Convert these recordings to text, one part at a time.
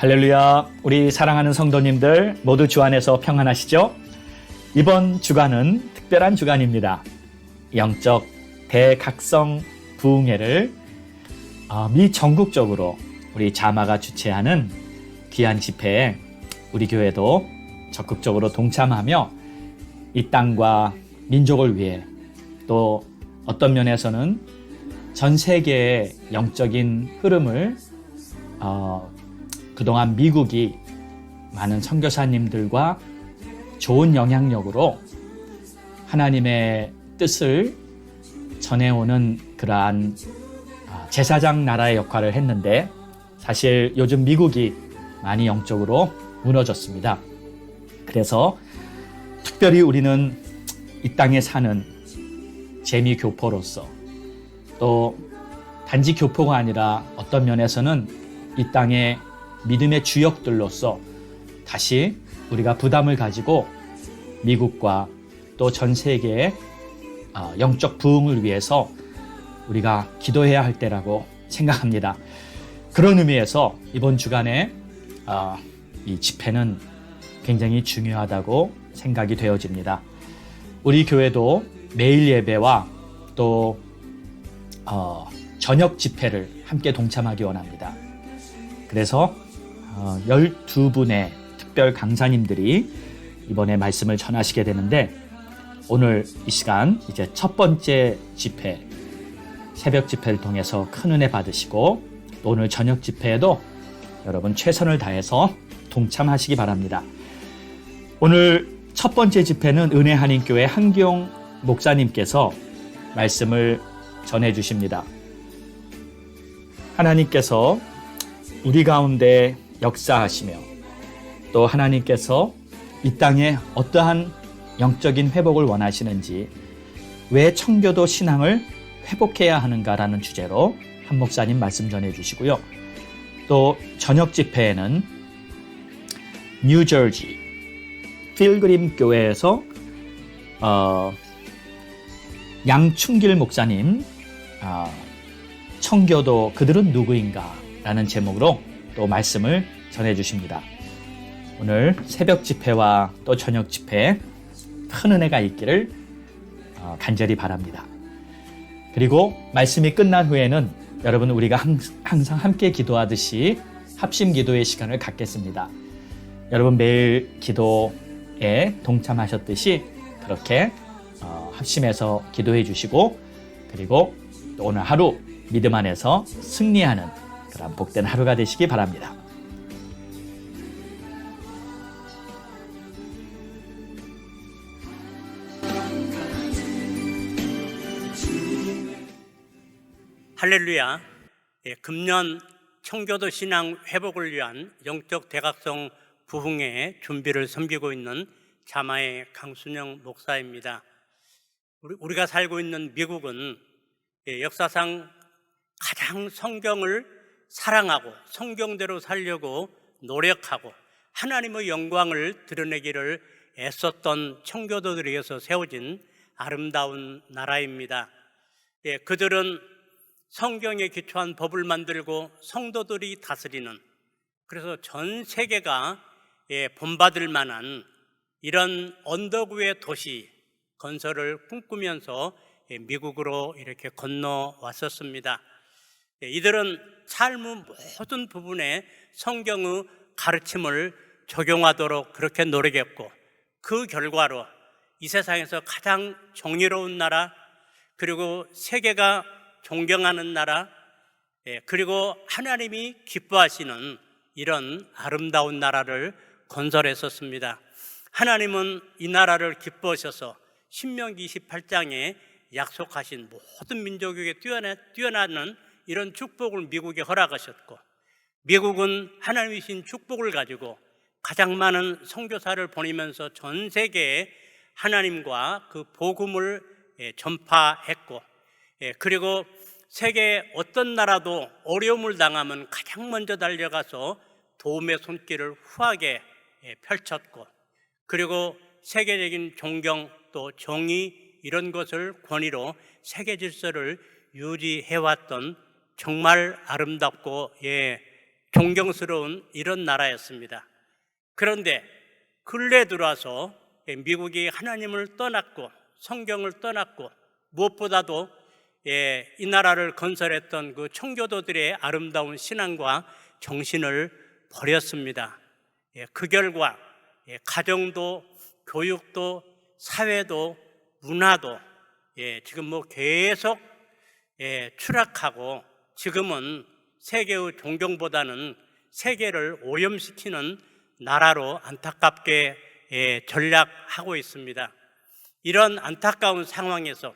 할렐루야, 우리 사랑하는 성도님들 모두 주 안에서 평안하시죠? 이번 주간은 특별한 주간입니다. 영적 대각성 부흥회를 미전국적으로 우리 자마가 주최하는 귀한 집회에 우리 교회도 적극적으로 동참하며 이 땅과 민족을 위해 또 어떤 면에서는 전 세계의 영적인 흐름을 그동안 미국이 많은 선교사님들과 좋은 영향력으로 하나님의 뜻을 전해오는 그러한 제사장 나라의 역할을 했는데, 사실 요즘 미국이 많이 영적으로 무너졌습니다. 그래서 특별히 우리는 이 땅에 사는 재미교포로서, 또 단지 교포가 아니라 어떤 면에서는 이 땅의 믿음의 주역들로서 다시 우리가 부담을 가지고 미국과 또 전 세계의 영적 부흥을 위해서 우리가 기도해야 할 때라고 생각합니다. 그런 의미에서 이번 주간에 이 집회는 굉장히 중요하다고 생각이 되어집니다. 우리 교회도 매일 예배와 또 저녁 집회를 함께 동참하기 원합니다. 그래서 12분의 특별 강사님들이 이번에 말씀을 전하시게 되는데, 오늘 이 시간 이제 첫 번째 집회, 새벽 집회를 통해서 큰 은혜 받으시고, 또 오늘 저녁 집회에도 여러분 최선을 다해서 동참하시기 바랍니다. 오늘 첫 번째 집회는 은혜 한인교회 한기용 목사님께서 말씀을 전해 주십니다. 하나님께서 우리 가운데 역사하시며, 또 하나님께서 이 땅에 어떠한 영적인 회복을 원하시는지, 왜 청교도 신앙을 회복해야 하는가라는 주제로 한 목사님 말씀 전해 주시고요. 또 저녁 집회에는 뉴저지 필그림 교회에서 양충길 목사님, 청교도 그들은 누구인가 라는 제목으로 또 말씀을 전해 주십니다. 오늘 새벽 집회와 또 저녁 집회에 큰 은혜가 있기를 간절히 바랍니다. 그리고 말씀이 끝난 후에는 여러분, 우리가 항상 함께 기도하듯이 합심 기도의 시간을 갖겠습니다. 여러분 매일 기도에 동참하셨듯이 그렇게 합심해서 기도해 주시고, 그리고 또 오늘 하루 믿음 안에서 승리하는 그런 복된 하루가 되시기 바랍니다. 할렐루야. 금년 청교도 신앙 회복을 위한 영적 대각성 부흥회의 준비를 섬기고 있는 자마의 강순영 목사입니다. 우리가 살고 있는 미국은 역사상 가장 성경을 사랑하고 성경대로 살려고 노력하고 하나님의 영광을 드러내기를 애썼던 청교도들에게서 세워진 아름다운 나라입니다. 그들은 성경에 기초한 법을 만들고 성도들이 다스리는, 그래서 전 세계가 본받을 만한 이런 언덕 위의 도시 건설을 꿈꾸면서 미국으로 이렇게 건너왔었습니다. 이들은 삶의 모든 부분에 성경의 가르침을 적용하도록 그렇게 노력했고, 그 결과로 이 세상에서 가장 정의로운 나라, 그리고 세계가 존경하는 나라, 그리고 하나님이 기뻐하시는 이런 아름다운 나라를 건설했었습니다. 하나님은 이 나라를 기뻐하셔서 신명기 28장에 약속하신 모든 민족에게 뛰어나는 이런 축복을 미국에 허락하셨고, 미국은 하나님이신 축복을 가지고 가장 많은 선교사를 보내면서 전 세계에 하나님과 그 복음을 전파했고, 그리고 세계 어떤 나라도 어려움을 당하면 가장 먼저 달려가서 도움의 손길을 후하게 펼쳤고, 그리고 세계적인 존경 또 정의 이런 것을 권위로 세계 질서를 유지해왔던 정말 아름답고 존경스러운 이런 나라였습니다. 그런데 근래 들어와서 미국이 하나님을 떠났고 성경을 떠났고 무엇보다도 이 나라를 건설했던 그 청교도들의 아름다운 신앙과 정신을 버렸습니다. 그 결과 가정도 교육도 사회도 문화도 지금 계속 추락하고 지금은 세계의 존경보다는 세계를 오염시키는 나라로 안타깝게 전락하고 있습니다. 이런 안타까운 상황에서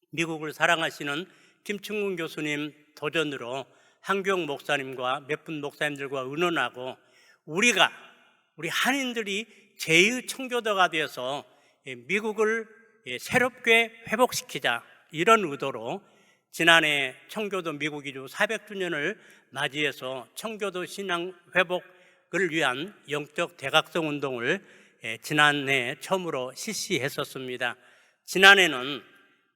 미국을 사랑하시는 김충근 교수님 도전으로 한경 목사님과 몇 분 목사님들과 의논하고 우리 한인들이 제2 청교도가 되어서 미국을 새롭게 회복시키자, 이런 의도로 지난해 청교도 미국 이주 400주년을 맞이해서 청교도 신앙 회복을 위한 영적 대각성 운동을 지난해 처음으로 실시했었습니다. 지난해는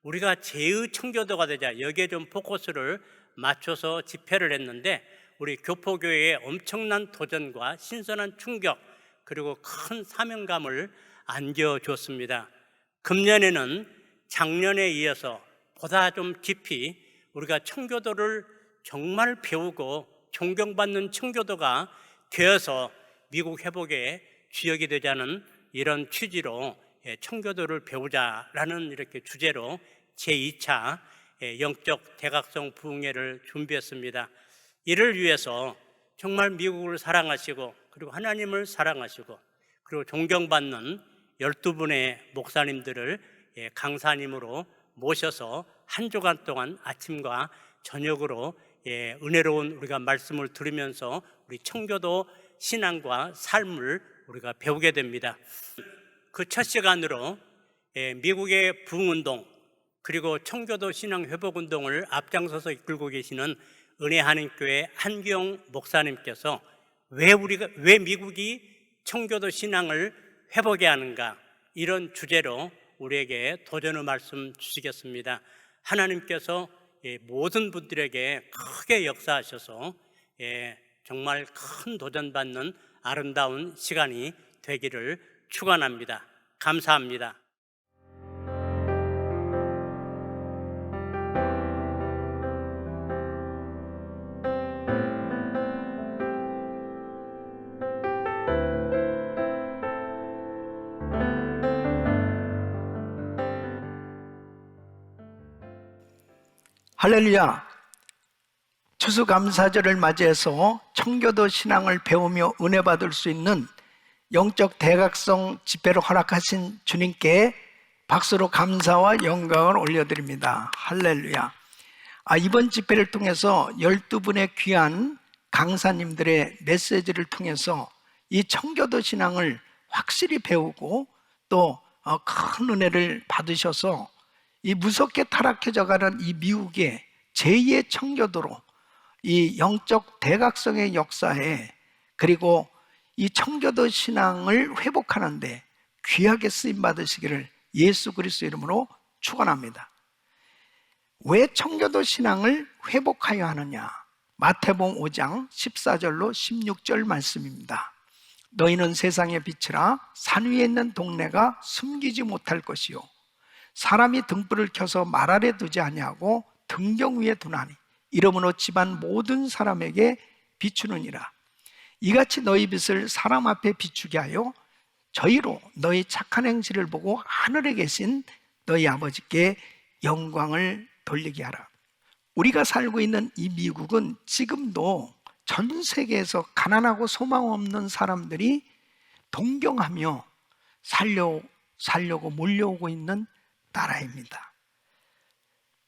우리가 제2 청교도가 되자, 여기에 좀 포커스를 맞춰서 집회를 했는데 우리 교포교회의 엄청난 도전과 신선한 충격 그리고 큰 사명감을 안겨줬습니다. 금년에는 작년에 이어서 보다 좀 깊이 우리가 청교도를 정말 배우고 존경받는 청교도가 되어서 미국 회복의 주역이 되자는 이런 취지로 청교도를 배우자라는 이렇게 주제로 제2차 영적 대각성 부흥회를 준비했습니다. 이를 위해서 정말 미국을 사랑하시고 그리고 하나님을 사랑하시고 그리고 존경받는 12분의 목사님들을 강사님으로 모셔서 한 주간 동안 아침과 저녁으로 은혜로운 우리가 말씀을 들으면서 우리 청교도 신앙과 삶을 우리가 배우게 됩니다. 그 첫 시간으로 미국의 부흥운동 그리고 청교도 신앙 회복운동을 앞장서서 이끌고 계시는 은혜하나님교회 한기영 목사님께서 왜 미국이 청교도 신앙을 회복해 하는가, 이런 주제로 우리에게 도전의 말씀 주시겠습니다. 하나님께서 모든 분들에게 크게 역사하셔서 정말 큰 도전받는 아름다운 시간이 되기를 축원합니다. 감사합니다. 할렐루야. 추수감사절을 맞이해서 청교도 신앙을 배우며 은혜 받을 수 있는 영적 대각성 집회를 허락하신 주님께 박수로 감사와 영광을 올려드립니다. 할렐루야. 이번 집회를 통해서 12분의 귀한 강사님들의 메시지를 통해서 이 청교도 신앙을 확실히 배우고 또 큰 은혜를 받으셔서 이 무섭게 타락해져가는 이 미국의 제2의 청교도로 이 영적 대각성의 역사에 그리고 이 청교도 신앙을 회복하는데 귀하게 쓰임 받으시기를 예수 그리스도 이름으로 축원합니다. 왜 청교도 신앙을 회복하여 하느냐? 마태복음 5장 14절로 16절 말씀입니다. 너희는 세상의 빛이라 산 위에 있는 동네가 숨기지 못할 것이요 사람이 등불을 켜서 말 아래 두지 아니하고 등경 위에 두나니 이러므로 집안 모든 사람에게 비추느니라. 이같이 너희 빛을 사람 앞에 비추게 하여 저희로 너희 착한 행실을 보고 하늘에 계신 너희 아버지께 영광을 돌리게 하라. 우리가 살고 있는 이 미국은 지금도 전 세계에서 가난하고 소망 없는 사람들이 동경하며 살려고 몰려오고 있는 나라입니다.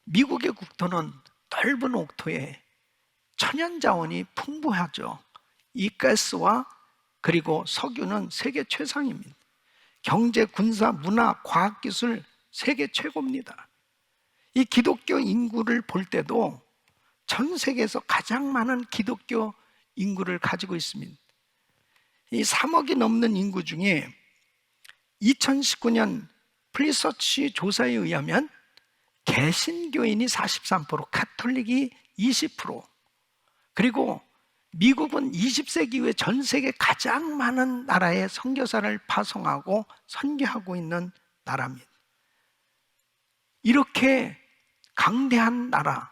미국의 국토는 넓은 옥토에 천연자원이 풍부하죠. 이 가스와 그리고 석유는 세계 최상입니다. 경제, 군사, 문화, 과학기술 세계 최고입니다. 이 기독교 인구를 볼 때도 전 세계에서 가장 많은 기독교 인구를 가지고 있습니다. 이 3억이 넘는 인구 중에 2019년 프리서치 조사에 의하면 개신교인이 43%, 가톨릭이 20%, 그리고 미국은 20세기 이후에 전 세계 가장 많은 나라에 선교사를 파송하고 선교하고 있는 나라입니다. 이렇게 강대한 나라,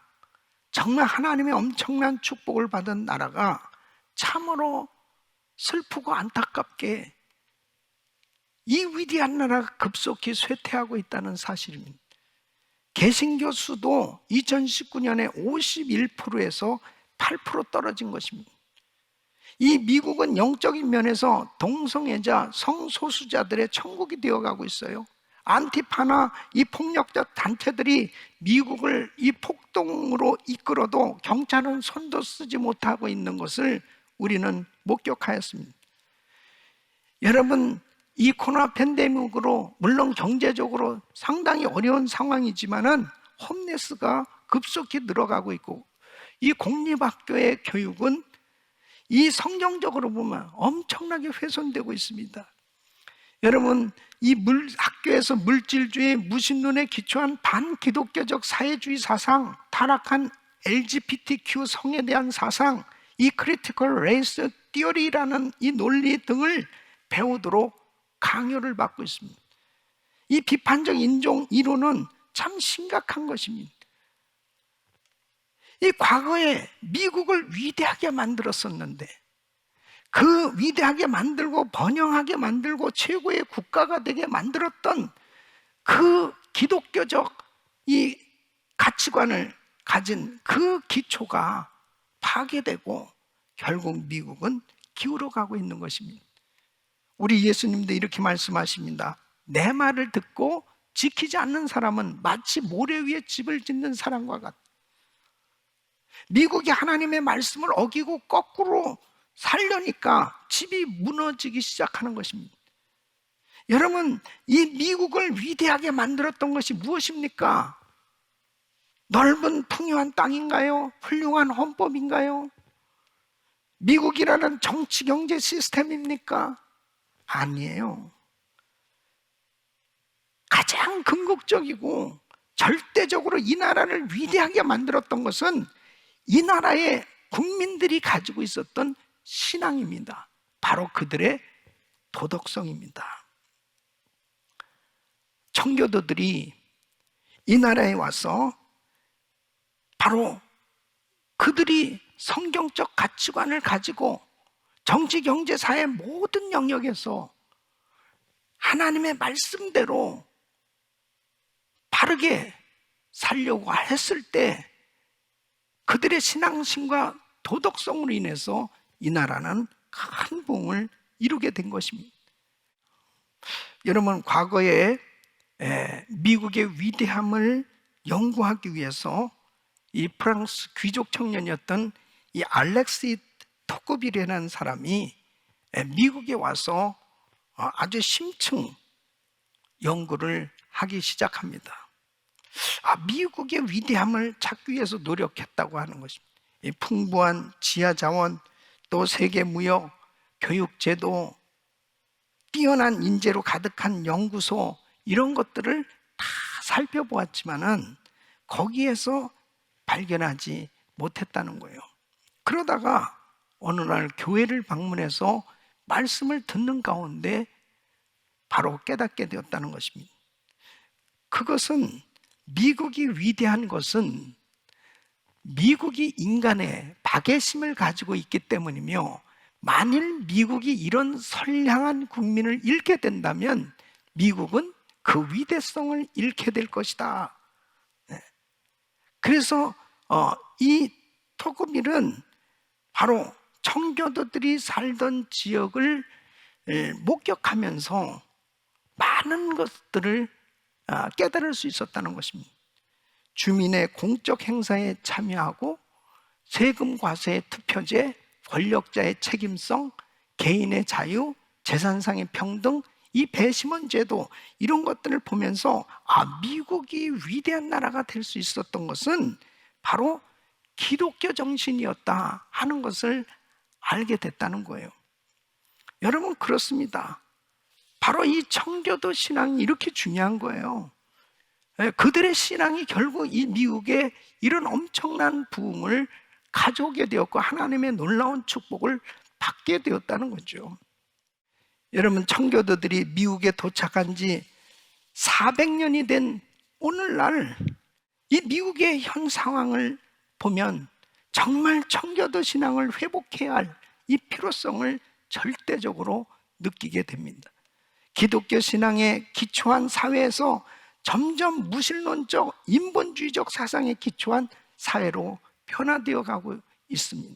정말 하나님의 엄청난 축복을 받은 나라가 참으로 슬프고 안타깝게 이 위대한 나라가 급속히 쇠퇴하고 있다는 사실입니다. 개신교 수도 2019년에 51%에서 8% 떨어진 것입니다. 이 미국은 영적인 면에서 동성애자, 성소수자들의 천국이 되어가고 있어요. 안티파나 이 폭력적 단체들이 미국을 이 폭동으로 이끌어도 경찰은 손도 쓰지 못하고 있는 것을 우리는 목격하였습니다. 여러분, 이 코로나 팬데믹으로 물론 경제적으로 상당히 어려운 상황이지만은 홈레스가 급속히 늘어가고 있고, 이 공립학교의 교육은 이 성경적으로 보면 엄청나게 훼손되고 있습니다. 여러분, 이 학교에서 물질주의, 무신론에 기초한 반기독교적 사회주의 사상, 타락한 LGBTQ 성에 대한 사상, 이 크리티컬 레이스 티어리라는 이 논리 등을 배우도록 강요를 받고 있습니다. 이 비판적 인종 이론은 참 심각한 것입니다. 이 과거에 미국을 위대하게 만들었었는데, 그 위대하게 만들고 번영하게 만들고 최고의 국가가 되게 만들었던 그 기독교적 이 가치관을 가진 그 기초가 파괴되고 결국 미국은 기울어가고 있는 것입니다. 우리 예수님도 이렇게 말씀하십니다. 내 말을 듣고 지키지 않는 사람은 마치 모래 위에 집을 짓는 사람과 같다. 미국이 하나님의 말씀을 어기고 거꾸로 살려니까 집이 무너지기 시작하는 것입니다. 여러분, 이 미국을 위대하게 만들었던 것이 무엇입니까? 넓은 풍요한 땅인가요? 훌륭한 헌법인가요? 미국이라는 정치 경제 시스템입니까? 아니에요. 가장 궁극적이고 절대적으로 이 나라를 위대하게 만들었던 것은 이 나라의 국민들이 가지고 있었던 신앙입니다. 바로 그들의 도덕성입니다. 청교도들이 이 나라에 와서 바로 그들이 성경적 가치관을 가지고 정치, 경제, 사회 모든 영역에서 하나님의 말씀대로 바르게 살려고 했을 때 그들의 신앙심과 도덕성으로 인해서 이 나라는 큰 부흥을 이루게 된 것입니다. 여러분, 과거에 미국의 위대함을 연구하기 위해서 이 프랑스 귀족 청년이었던 이 알렉시 토크빌이라는 사람이 미국에 와서 아주 심층 연구를 하기 시작합니다. 미국의 위대함을 찾기 위해서 노력했다고 하는 것입니다. 이 풍부한 지하 자원, 또 세계 무역, 교육 제도, 뛰어난 인재로 가득한 연구소, 이런 것들을 다 살펴보았지만은 거기에서 발견하지 못했다는 거예요. 그러다가 어느 날 교회를 방문해서 말씀을 듣는 가운데 바로 깨닫게 되었다는 것입니다. 그것은 미국이 위대한 것은 미국이 인간의 박애심을 가지고 있기 때문이며, 만일 미국이 이런 선량한 국민을 잃게 된다면 미국은 그 위대성을 잃게 될 것이다. 그래서 이 토크빌은 바로 청교도들이 살던 지역을 목격하면서 많은 것들을 깨달을 수 있었다는 것입니다. 주민의 공적 행사에 참여하고 세금 과세의 투표제, 권력자의 책임성, 개인의 자유, 재산상의 평등, 이 배심원 제도, 이런 것들을 보면서 미국이 위대한 나라가 될 수 있었던 것은 바로 기독교 정신이었다 하는 것을 알게 됐다는 거예요. 여러분, 그렇습니다. 바로 이 청교도 신앙이 이렇게 중요한 거예요. 그들의 신앙이 결국 이 미국에 이런 엄청난 부흥을 가져오게 되었고 하나님의 놀라운 축복을 받게 되었다는 거죠. 여러분, 청교도들이 미국에 도착한 지 400년이 된 오늘날 이 미국의 현 상황을 보면 정말 청교도 신앙을 회복해야 할 이 필요성을 절대적으로 느끼게 됩니다. 기독교 신앙에 기초한 사회에서 점점 무신론적 인본주의적 사상에 기초한 사회로 변화되어 가고 있습니다.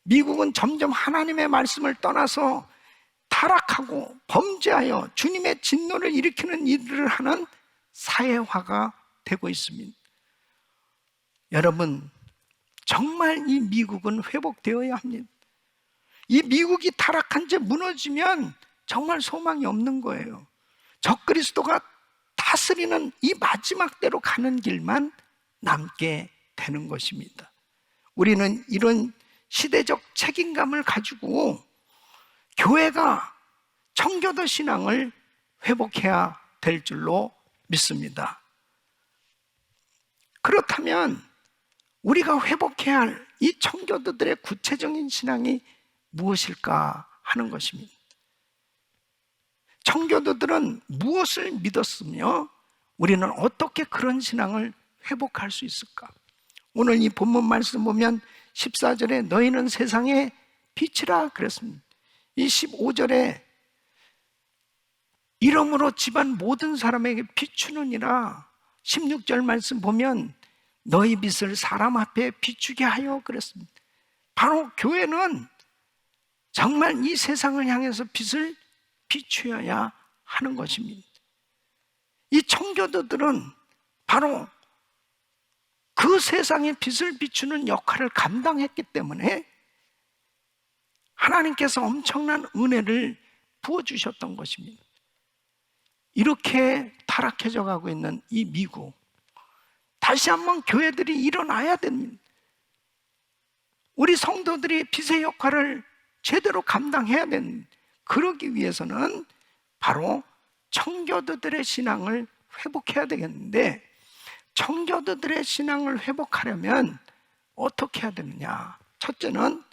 미국은 점점 하나님의 말씀을 떠나서 타락하고 범죄하여 주님의 진노를 일으키는 일을 하는 사회화가 되고 있습니다. 여러분, 정말 이 미국은 회복되어야 합니다. 이 미국이 타락한 채 무너지면 정말 소망이 없는 거예요. 적그리스도가 다스리는 이 마지막 때로 가는 길만 남게 되는 것입니다. 우리는 이런 시대적 책임감을 가지고 교회가 청교도 신앙을 회복해야 될 줄로 믿습니다. 그렇다면 우리가 회복해야 할 이 청교도들의 구체적인 신앙이 무엇일까 하는 것입니다. 청교도들은 무엇을 믿었으며 우리는 어떻게 그런 신앙을 회복할 수 있을까? 오늘 이 본문 말씀 보면 14절에 너희는 세상의 빛이라 그랬습니다. 이 15절에 이러므로 집안 모든 사람에게 비추느니라. 16절 말씀 보면 너희 빛을 사람 앞에 비추게 하여 그랬습니다. 바로 교회는 정말 이 세상을 향해서 빛을 비추어야 하는 것입니다. 이 청교도들은 바로 그 세상의 빛을 비추는 역할을 감당했기 때문에 하나님께서 엄청난 은혜를 부어주셨던 것입니다. 이렇게 타락해져 가고 있는 이 미국, 다시 한번 교회들이 일어나야 됩니다. 우리 성도들이 빛의 역할을 제대로 감당해야 됩니다. 그러기 위해서는 바로 청교도들의 신앙을 회복해야 되겠는데, 청교도들의 신앙을 회복하려면 어떻게 해야 되느냐? 첫째는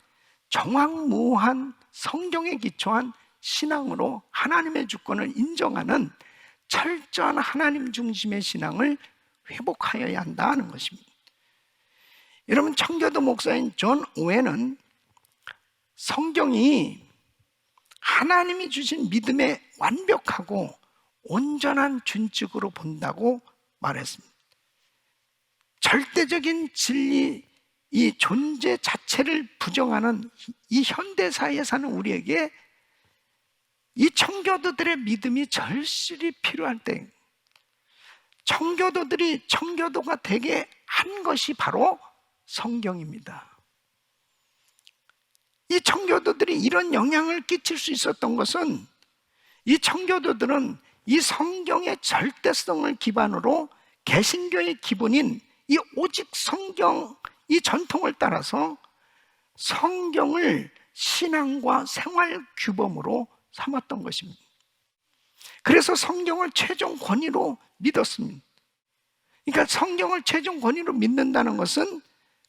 정확무한 성경에 기초한 신앙으로 하나님의 주권을 인정하는 철저한 하나님 중심의 신앙을 회복하여야 한다는 것입니다. 여러분, 청교도 목사인 존 오웬은 성경이 하나님이 주신 믿음의 완벽하고 온전한 준칙으로 본다고 말했습니다. 절대적인 진리, 이 존재 자체를 부정하는 이 현대사회에 사는 우리에게 이 청교도들의 믿음이 절실히 필요할 때 청교도들이 청교도가 되게 한 것이 바로 성경입니다. 이 청교도들이 이런 영향을 끼칠 수 있었던 것은 이 청교도들은 이 성경의 절대성을 기반으로 개신교의 기본인 이 오직 성경, 이 전통을 따라서 성경을 신앙과 생활 규범으로 삼았던 것입니다. 그래서 성경을 최종 권위로 믿었습니다. 그러니까 성경을 최종 권위로 믿는다는 것은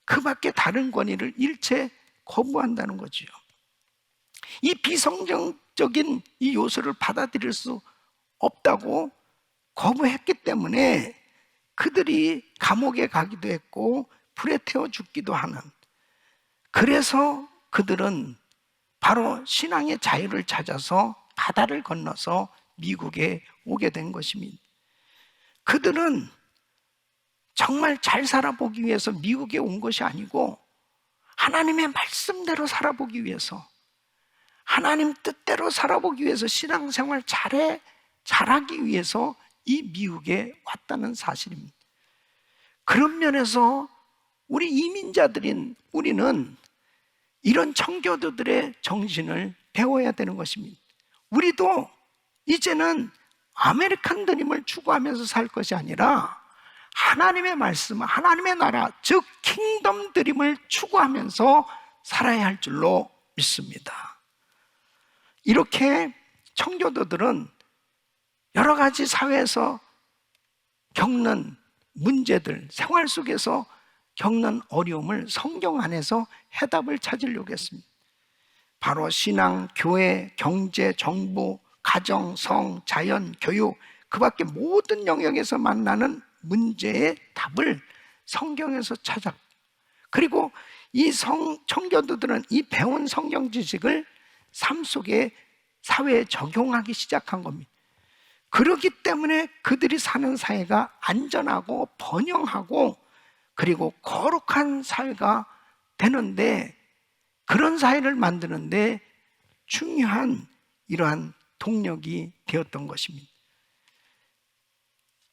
그 밖에 다른 권위를 일체 거부한다는 거지요. 이 비성경적인 이 요소를 받아들일 수 없다고 거부했기 때문에 그들이 감옥에 가기도 했고 불에 태워 죽기도 하는, 그래서 그들은 바로 신앙의 자유를 찾아서 바다를 건너서 미국에 오게 된 것입니다. 그들은 정말 잘 살아보기 위해서 미국에 온 것이 아니고 하나님의 말씀대로 살아보기 위해서, 하나님 뜻대로 살아보기 위해서, 신앙생활 잘하기 위해서 이 미국에 왔다는 사실입니다. 그런 면에서 우리 이민자들인 우리는 이런 청교도들의 정신을 배워야 되는 것입니다. 우리도 이제는 아메리칸 드림을 추구하면서 살 것이 아니라 하나님의 말씀, 하나님의 나라, 즉 킹덤 드림을 추구하면서 살아야 할 줄로 믿습니다. 이렇게 청교도들은 여러 가지 사회에서 겪는 문제들, 생활 속에서 겪는 어려움을 성경 안에서 해답을 찾으려고 했습니다. 바로 신앙, 교회, 경제, 정부, 가정, 성, 자연, 교육, 그 밖에 모든 영역에서 만나는 문제의 답을 성경에서 찾았고, 그리고 이 청교도들은 이 배운 성경 지식을 삶 속에 사회에 적용하기 시작한 겁니다. 그렇기 때문에 그들이 사는 사회가 안전하고 번영하고 그리고 거룩한 사회가 되는데, 그런 사회를 만드는데 중요한 이러한 동력이 되었던 것입니다.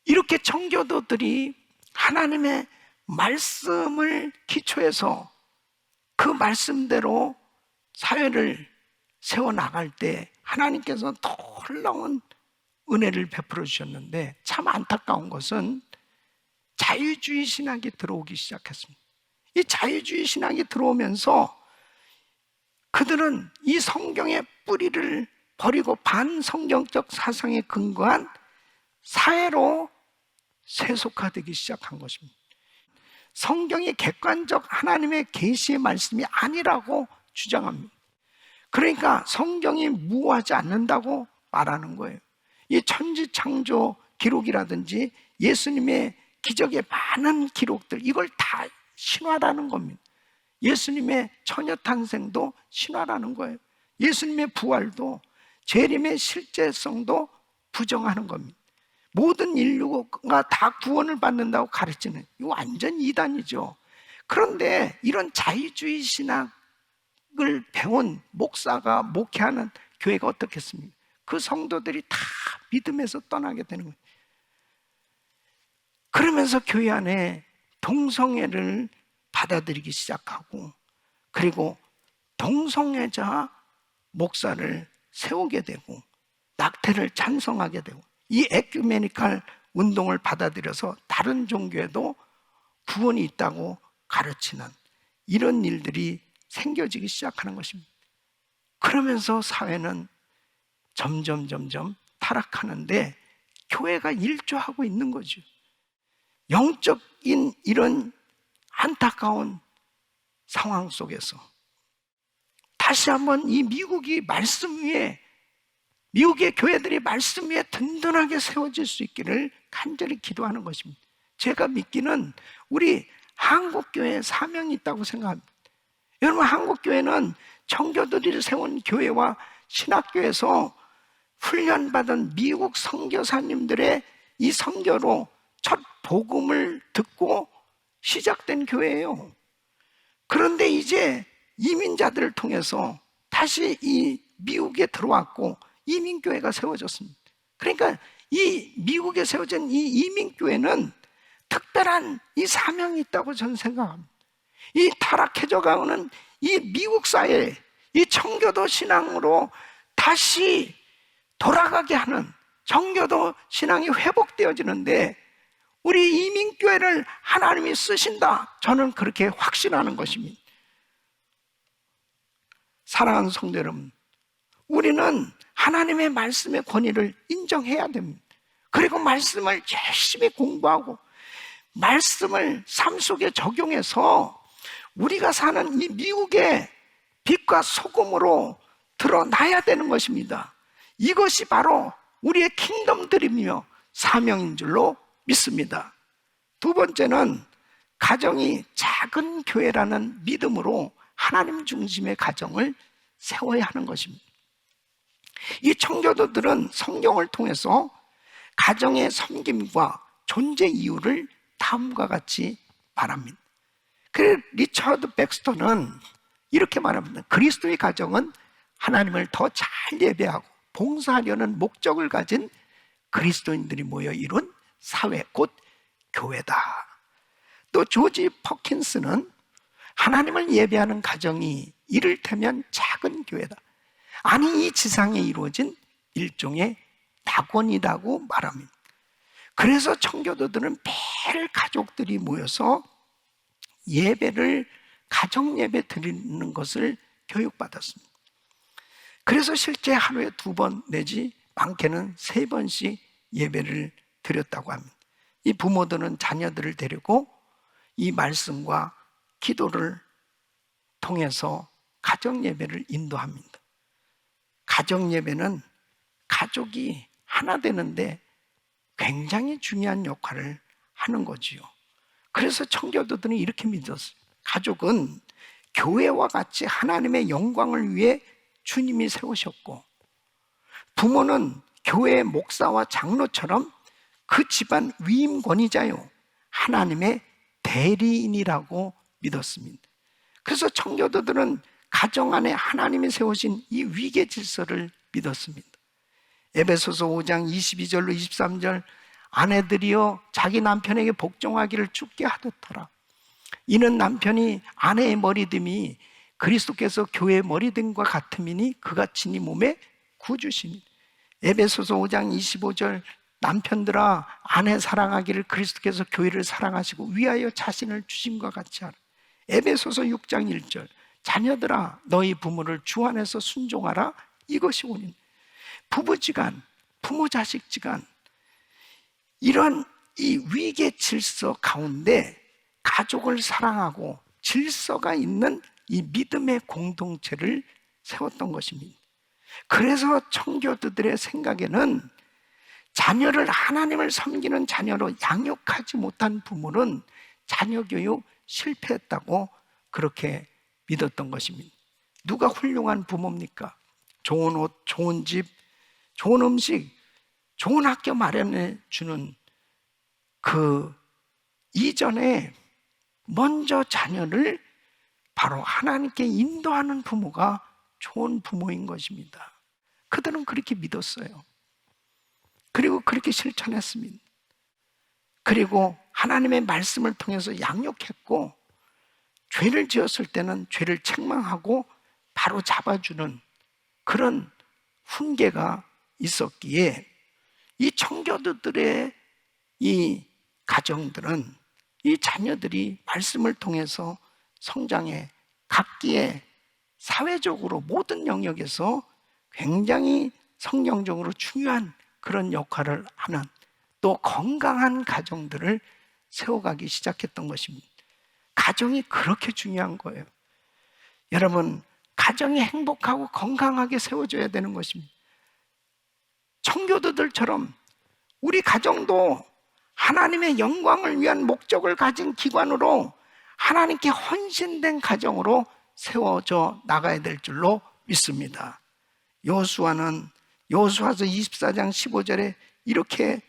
이렇게 청교도들이 하나님의 말씀을 기초해서 그 말씀대로 사회를 세워나갈 때 하나님께서 놀라운 은혜를 베풀어 주셨는데, 참 안타까운 것은 자유주의 신학이 들어오기 시작했습니다. 이 자유주의 신학이 들어오면서 그들은 이 성경의 뿌리를 버리고 반성경적 사상에 근거한 사회로 세속화되기 시작한 것입니다. 성경이 객관적 하나님의 계시의 말씀이 아니라고 주장합니다. 그러니까 성경이 무효하지 않는다고 말하는 거예요. 이 천지창조 기록이라든지 예수님의 기적의 많은 기록들, 이걸 다 신화라는 겁니다. 예수님의 처녀탄생도 신화라는 거예요. 예수님의 부활도, 재림의 실제성도 부정하는 겁니다. 모든 인류가 다 구원을 받는다고 가르치는, 이거 완전 이단이죠. 그런데 이런 자유주의 신학을 배운 목사가 목회하는 교회가 어떻겠습니까? 그 성도들이 다 믿음에서 떠나게 되는 거예요. 그러면서 교회 안에 동성애를 받아들이기 시작하고, 그리고 동성애자 목사를 세우게 되고, 낙태를 찬성하게 되고, 이 에큐메니칼 운동을 받아들여서 다른 종교에도 구원이 있다고 가르치는 이런 일들이 생겨지기 시작하는 것입니다. 그러면서 사회는 점점 타락하는데 교회가 일조하고 있는 거죠. 영적인 이런 안타까운 상황 속에서 다시 한번 이 미국이 말씀 위에, 미국의 교회들이 말씀 위에 든든하게 세워질 수 있기를 간절히 기도하는 것입니다. 제가 믿기는 우리 한국교회에 사명이 있다고 생각합니다. 여러분, 한국교회는 청교도들이 세운 교회와 신학교에서 훈련받은 미국 선교사님들의 이 선교로 첫 복음을 듣고 시작된 교회예요. 그런데 이제 이민자들을 통해서 다시 이 미국에 들어왔고 이민교회가 세워졌습니다. 그러니까 이 미국에 세워진 이 이민교회는 특별한 이 사명이 있다고 저는 생각합니다. 이 타락해져 가는 이 미국 사회, 이 청교도 신앙으로 다시 돌아가게 하는 청교도 신앙이 회복되어지는데 우리 이민교회를 하나님이 쓰신다, 저는 그렇게 확신하는 것입니다. 사랑하는 성도 여러분, 우리는 하나님의 말씀의 권위를 인정해야 됩니다. 그리고 말씀을 열심히 공부하고 말씀을 삶 속에 적용해서 우리가 사는 이 미국의 빛과 소금으로 드러나야 되는 것입니다. 이것이 바로 우리의 킹덤 드림이며 사명인 줄로 믿습니다. 두 번째는 가정이 작은 교회라는 믿음으로 하나님 중심의 가정을 세워야 하는 것입니다. 이 청교도들은 성경을 통해서 가정의 섬김과 존재 이유를 다음과 같이 말합니다. 그래서 리처드 백스터는 이렇게 말합니다. 그리스도의 가정은 하나님을 더 잘 예배하고 봉사하려는 목적을 가진 그리스도인들이 모여 이룬 사회, 곧 교회다. 또 조지 퍼킨스는 하나님을 예배하는 가정이 이를테면 작은 교회다. 아니, 이 지상에 이루어진 일종의 낙원이라고 말합니다. 그래서 청교도들은 매일 가족들이 모여서 예배를, 가정 예배 드리는 것을 교육받았습니다. 그래서 실제 하루에 2번 내지 많게는 3번씩 예배를 드렸다고 합니다. 이 부모들은 자녀들을 데리고 이 말씀과 기도를 통해서 가정 예배를 인도합니다. 가정 예배는 가족이 하나 되는데 굉장히 중요한 역할을 하는 거지요. 그래서 청교도들은 이렇게 믿었어요. 가족은 교회와 같이 하나님의 영광을 위해 주님이 세우셨고, 부모는 교회의 목사와 장로처럼 그 집안 위임 권위자요, 하나님의 대리인이라고 믿었습니다. 그래서 청교도들은 가정 안에 하나님이 세우신 이 위계 질서를 믿었습니다. 에베소서 5장 22절로 23절, 아내들이여 자기 남편에게 복종하기를 주께 하듯하라. 이는 남편이 아내의 머리됨이 그리스도께서 교회의 머리됨과 같음이니 그가 친히 몸에 구주시니. 에베소서 5장 25절, 남편들아 아내 사랑하기를 그리스도께서 교회를 사랑하시고 위하여 자신을 주심과 같이 하라. 에베소서 6장 1절, 자녀들아 너희 부모를 주 안에서 순종하라. 이것이 원인. 부부지간, 부모 자식지간, 이런 이 위계 질서 가운데 가족을 사랑하고 질서가 있는 이 믿음의 공동체를 세웠던 것입니다. 그래서 청교도들의 생각에는 자녀를 하나님을 섬기는 자녀로 양육하지 못한 부모는 자녀 교육 실패했다고 그렇게 믿었던 것입니다. 누가 훌륭한 부모입니까? 좋은 옷, 좋은 집, 좋은 음식, 좋은 학교 마련해 주는 그 이전에 먼저 자녀를 바로 하나님께 인도하는 부모가 좋은 부모인 것입니다. 그들은 그렇게 믿었어요. 그리고 그렇게 실천했습니다. 그리고 하나님의 말씀을 통해서 양육했고, 죄를 지었을 때는 죄를 책망하고 바로 잡아주는 그런 훈계가 있었기에 이 청교도들의 이 가정들은 이 자녀들이 말씀을 통해서 성장해 각기의 사회적으로 모든 영역에서 굉장히 성경적으로 중요한 그런 역할을 하는, 또 건강한 가정들을 세워가기 시작했던 것입니다. 가정이 그렇게 중요한 거예요. 여러분, 가정이 행복하고 건강하게 세워져야 되는 것입니다. 청교도들처럼 우리 가정도 하나님의 영광을 위한 목적을 가진 기관으로 하나님께 헌신된 가정으로 세워져 나가야 될 줄로 믿습니다. 여호수아는 여호수아서 24장 15절에 이렇게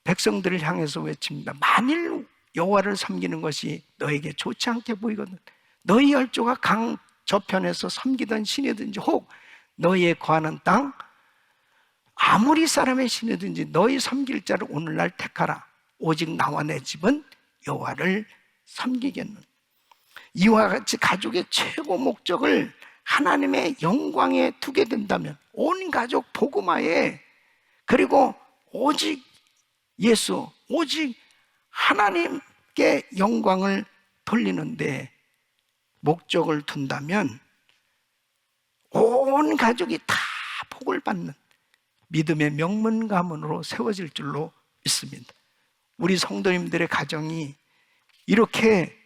백성들을 향해서 외칩니다. 만일 여호와를 섬기는 것이 너에게 좋지 않게 보이거든 너희 열조가 강 저편에서 섬기던 신이든지 혹 너희의 거하는 땅 아무리 사람의 신이든지 너희 섬길 자를 오늘날 택하라. 오직 나와 내 집은 여호와를 섬기겠노니. 이와 같이 가족의 최고 목적을 하나님의 영광에 두게 된다면 온 가족 복음화에, 그리고 오직 예수, 오직 하나님께 영광을 돌리는데 목적을 둔다면 온 가족이 다 복을 받는 믿음의 명문 가문으로 세워질 줄로 믿습니다. 우리 성도님들의 가정이 이렇게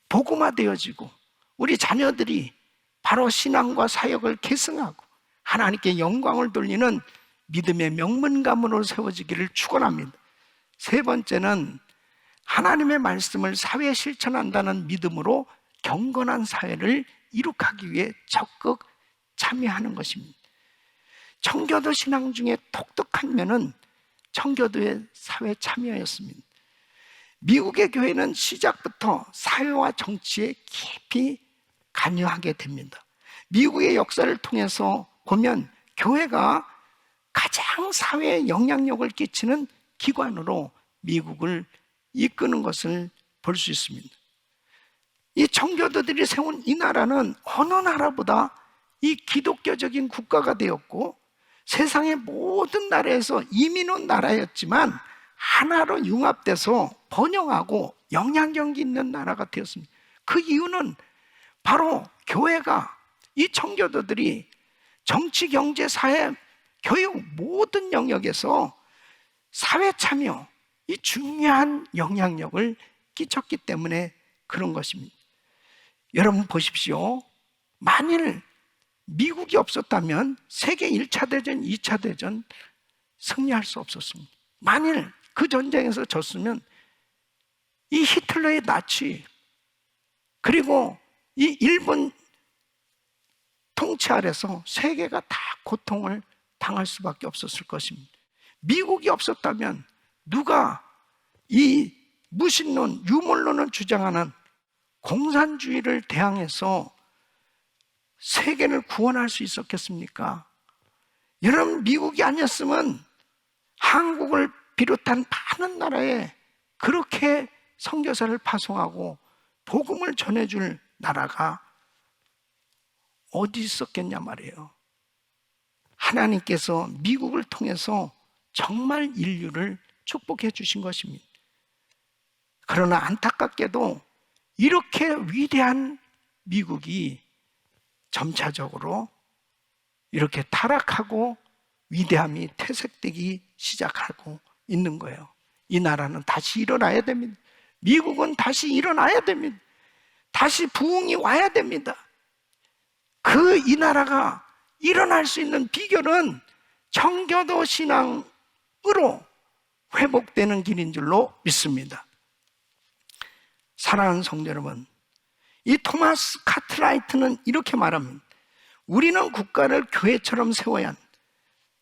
복음화되어지고 우리 자녀들이 바로 신앙과 사역을 계승하고 하나님께 영광을 돌리는 믿음의 명문 가문으로 세워지기를 축원합니다. 세 번째는 하나님의 말씀을 사회에 실천한다는 믿음으로 경건한 사회를 이룩하기 위해 적극 참여하는 것입니다. 청교도 신앙 중에 독특한 면은 청교도의 사회 참여였습니다. 미국의 교회는 시작부터 사회와 정치에 깊이 관여하게 됩니다. 미국의 역사를 통해서 보면 교회가 가장 사회에 영향력을 끼치는 기관으로 미국을 이끄는 것을 볼 수 있습니다. 이 청교도들이 세운 이 나라는 어느 나라보다 이 기독교적인 국가가 되었고 세상의 모든 나라에서 이민 온 나라였지만 하나로 융합돼서 번영하고 영향력 있는 나라가 되었습니다. 그 이유는 바로 교회가, 이 청교도들이 정치, 경제, 사회, 교육 모든 영역에서 사회 참여, 이 중요한 영향력을 끼쳤기 때문에 그런 것입니다. 여러분 보십시오. 만일 미국이 없었다면 세계 1차 대전, 2차 대전 승리할 수 없었습니다. 만일 그 전쟁에서 졌으면 이 히틀러의 나치 그리고 이 일본 통치 아래서 세계가 다 고통을 당할 수밖에 없었을 것입니다. 미국이 없었다면 누가 이 무신론, 유물론을 주장하는 공산주의를 대항해서 세계를 구원할 수 있었겠습니까? 여러분, 미국이 아니었으면 한국을 비롯한 많은 나라에 그렇게 선교사를 파송하고 복음을 전해줄 나라가 어디 있었겠냐 말이에요. 하나님께서 미국을 통해서 정말 인류를 축복해 주신 것입니다. 그러나 안타깝게도 이렇게 위대한 미국이 점차적으로 이렇게 타락하고 위대함이 퇴색되기 시작하고 있는 거예요. 이 나라는 다시 일어나야 됩니다. 미국은 다시 일어나야 됩니다. 다시 부흥이 와야 됩니다. 이 나라가 일어날 수 있는 비결은 청교도 신앙으로 회복되는 길인 줄로 믿습니다. 사랑하는 성도 여러분, 이 토마스 카트라이트는 이렇게 말합니다. 우리는 국가를 교회처럼 세워야 한다.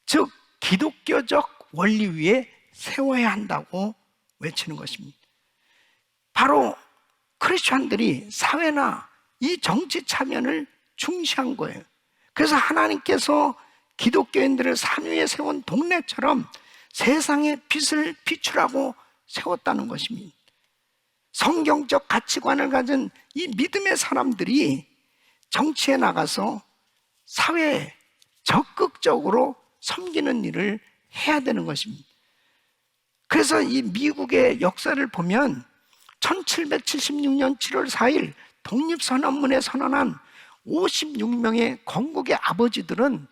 즉 기독교적 원리 위에 세워야 한다고 외치는 것입니다. 바로 크리스천들이 사회나 이 정치 참여를 중시한 거예요. 그래서 하나님께서 기독교인들을 산 위에 세운 동네처럼 세상의 빛을 비추라고 세웠다는 것입니다. 성경적 가치관을 가진 이 믿음의 사람들이 정치에 나가서 사회에 적극적으로 섬기는 일을 해야 되는 것입니다. 그래서 이 미국의 역사를 보면 1776년 7월 4일 독립선언문에 선언한 56명의 건국의 아버지들은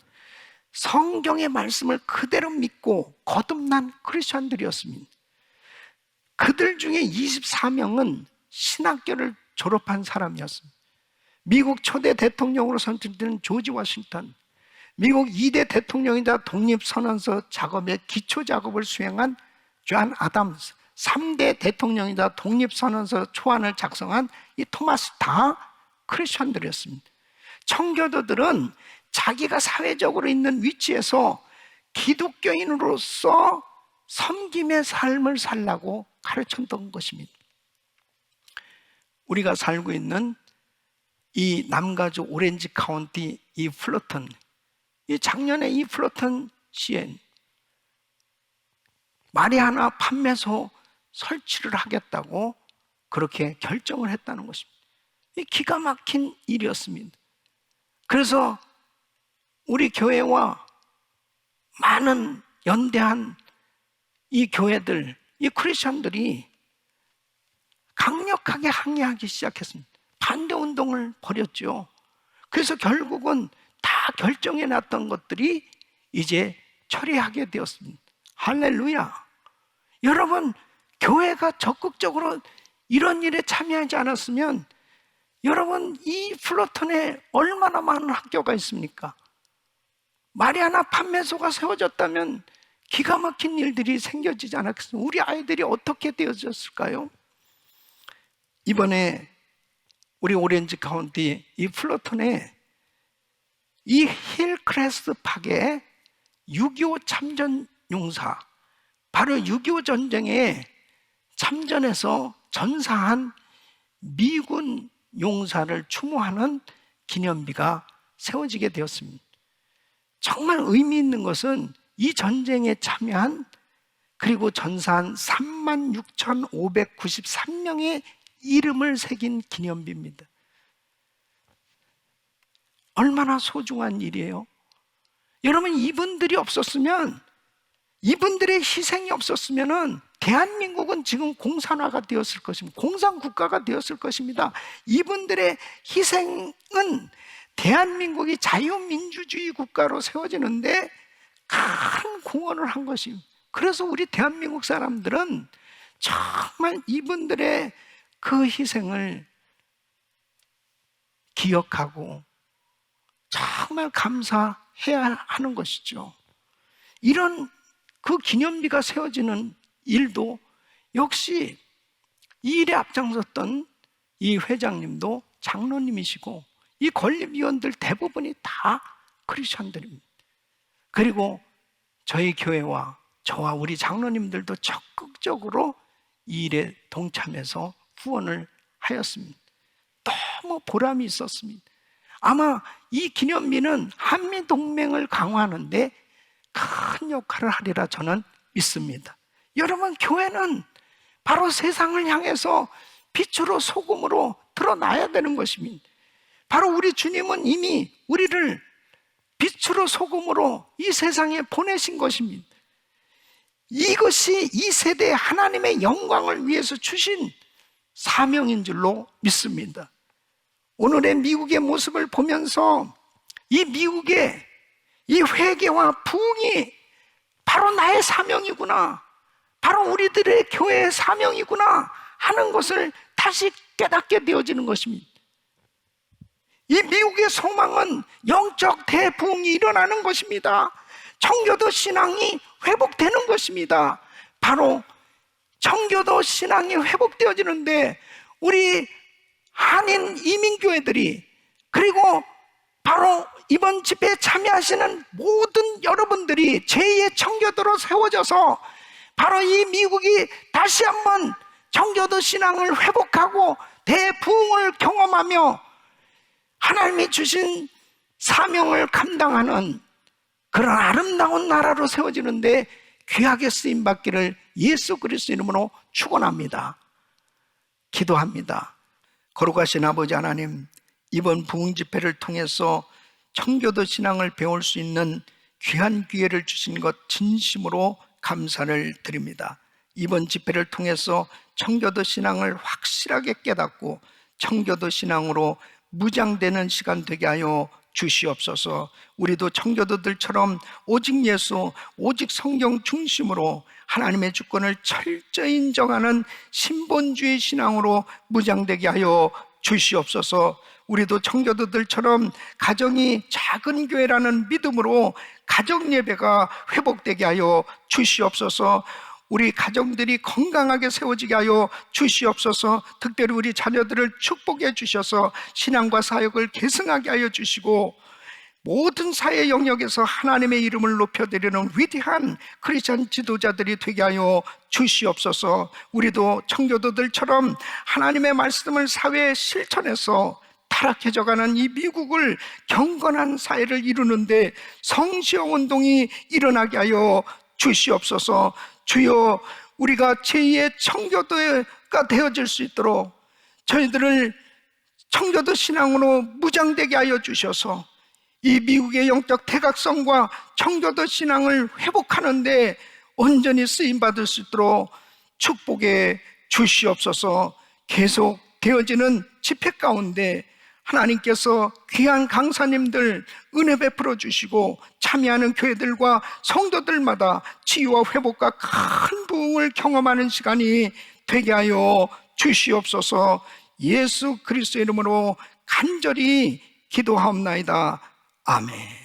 성경의 말씀을 그대로 믿고 거듭난 크리스천들이었습니다. 그들 중에 24명은 신학교를 졸업한 사람이었습니다. 미국 초대 대통령으로 선출된 조지 워싱턴, 미국 2대 대통령이자 독립선언서 작업의 기초 작업을 수행한 존 아담스, 3대 대통령이자 독립선언서 초안을 작성한 이 토마스 다 크리스천들이었습니다. 청교도들은 자기가 사회적으로 있는 위치에서 기독교인으로서 섬김의 삶을 살라고 가르쳤던 것입니다. 우리가 살고 있는 이 남가주 오렌지 카운티 이 플러턴, 이 작년에 이 플러턴 시에 마리아나 판매소 설치를 하겠다고 그렇게 결정을 했다는 것입니다. 이 기가 막힌 일이었습니다. 그래서 우리 교회와 많은 연대한 이 교회들, 이 크리스천들이 강력하게 항의하기 시작했습니다. 반대 운동을 벌였죠. 그래서 결국은 다 결정해 놨던 것들이 이제 처리하게 되었습니다. 할렐루야. 여러분, 교회가 적극적으로 이런 일에 참여하지 않았으면 여러분, 이 플러턴에 얼마나 많은 학교가 있습니까? 마리아나 판매소가 세워졌다면 기가 막힌 일들이 생겨지지 않았겠습니까? 우리 아이들이 어떻게 되어졌을까요? 이번에 우리 오렌지 카운티 이 플러턴에 이 힐크레스트 팍에 6.25 참전 용사, 바로 6.25 전쟁에 참전해서 전사한 미군 용사를 추모하는 기념비가 세워지게 되었습니다. 정말 의미 있는 것은 이 전쟁에 참여한 그리고 전사한 36,593명의 이름을 새긴 기념비입니다. 얼마나 소중한 일이에요. 여러분, 이분들이 없었으면, 이분들의 희생이 없었으면 대한민국은 지금 공산화가 되었을 것입니다. 공산국가가 되었을 것입니다. 이분들의 희생은 대한민국이 자유민주주의 국가로 세워지는데 큰 공헌을 한 것입니다. 그래서 우리 대한민국 사람들은 정말 이분들의 그 희생을 기억하고 정말 감사해야 하는 것이죠. 이런 그 기념비가 세워지는 일도 역시 이 일에 앞장섰던 이 회장님도 장로님이시고 이 건립위원들 대부분이 다 크리스천들입니다. 그리고 저희 교회와 저와 우리 장로님들도 적극적으로 이 일에 동참해서 후원을 하였습니다. 너무 보람이 있었습니다. 아마 이 기념비는 한미동맹을 강화하는 데 큰 역할을 하리라 저는 믿습니다. 여러분, 교회는 바로 세상을 향해서 빛으로 소금으로 드러나야 되는 것입니다. 바로 우리 주님은 이미 우리를 빛으로 소금으로 이 세상에 보내신 것입니다. 이것이 이 세대의 하나님의 영광을 위해서 주신 사명인 줄로 믿습니다. 오늘의 미국의 모습을 보면서 이 미국의 이 회개와 부흥이 바로 나의 사명이구나, 바로 우리들의 교회의 사명이구나 하는 것을 다시 깨닫게 되어지는 것입니다. 이 미국의 소망은 영적 대부흥이 일어나는 것입니다. 청교도 신앙이 회복되는 것입니다. 바로 청교도 신앙이 회복되어지는데 우리 한인 이민교회들이, 그리고 바로 이번 집회에 참여하시는 모든 여러분들이 제2의 청교도로 세워져서 바로 이 미국이 다시 한번 청교도 신앙을 회복하고 대부흥을 경험하며 하나님이 주신 사명을 감당하는 그런 아름다운 나라로 세워지는데 귀하게 쓰임받기를 예수 그리스도 이름으로 축원합니다. 기도합니다. 거룩하신 아버지 하나님, 이번 부흥 집회를 통해서 청교도 신앙을 배울 수 있는 귀한 기회를 주신 것 진심으로 감사를 드립니다. 이번 집회를 통해서 청교도 신앙을 확실하게 깨닫고 청교도 신앙으로 무장되는 시간 되게 하여 주시옵소서. 우리도 청교도들처럼 오직 예수, 오직 성경 중심으로 하나님의 주권을 철저히 인정하는 신본주의 신앙으로 무장되게 하여 주시옵소서. 우리도 청교도들처럼 가정이 작은 교회라는 믿음으로 가정 예배가 회복되게 하여 주시옵소서. 우리 가정들이 건강하게 세워지게 하여 주시옵소서. 특별히 우리 자녀들을 축복해 주셔서 신앙과 사역을 계승하게 하여 주시고 모든 사회 영역에서 하나님의 이름을 높여드리는 위대한 크리스천 지도자들이 되게 하여 주시옵소서. 우리도 청교도들처럼 하나님의 말씀을 사회에 실천해서 타락해져가는 이 미국을 경건한 사회를 이루는데 성시형 운동이 일어나게 하여 주시옵소서. 주여, 우리가 제2의 청교도가 되어질 수 있도록 저희들을 청교도 신앙으로 무장되게 하여 주셔서 이 미국의 영적 대각성과 청교도 신앙을 회복하는데 온전히 쓰임받을 수 있도록 축복해 주시옵소서. 계속 되어지는 집회 가운데 하나님께서 귀한 강사님들 은혜 베풀어 주시고 참여하는 교회들과 성도들마다 치유와 회복과 큰 부흥을 경험하는 시간이 되게 하여 주시옵소서. 예수 그리스도 이름으로 간절히 기도하옵나이다. 아멘.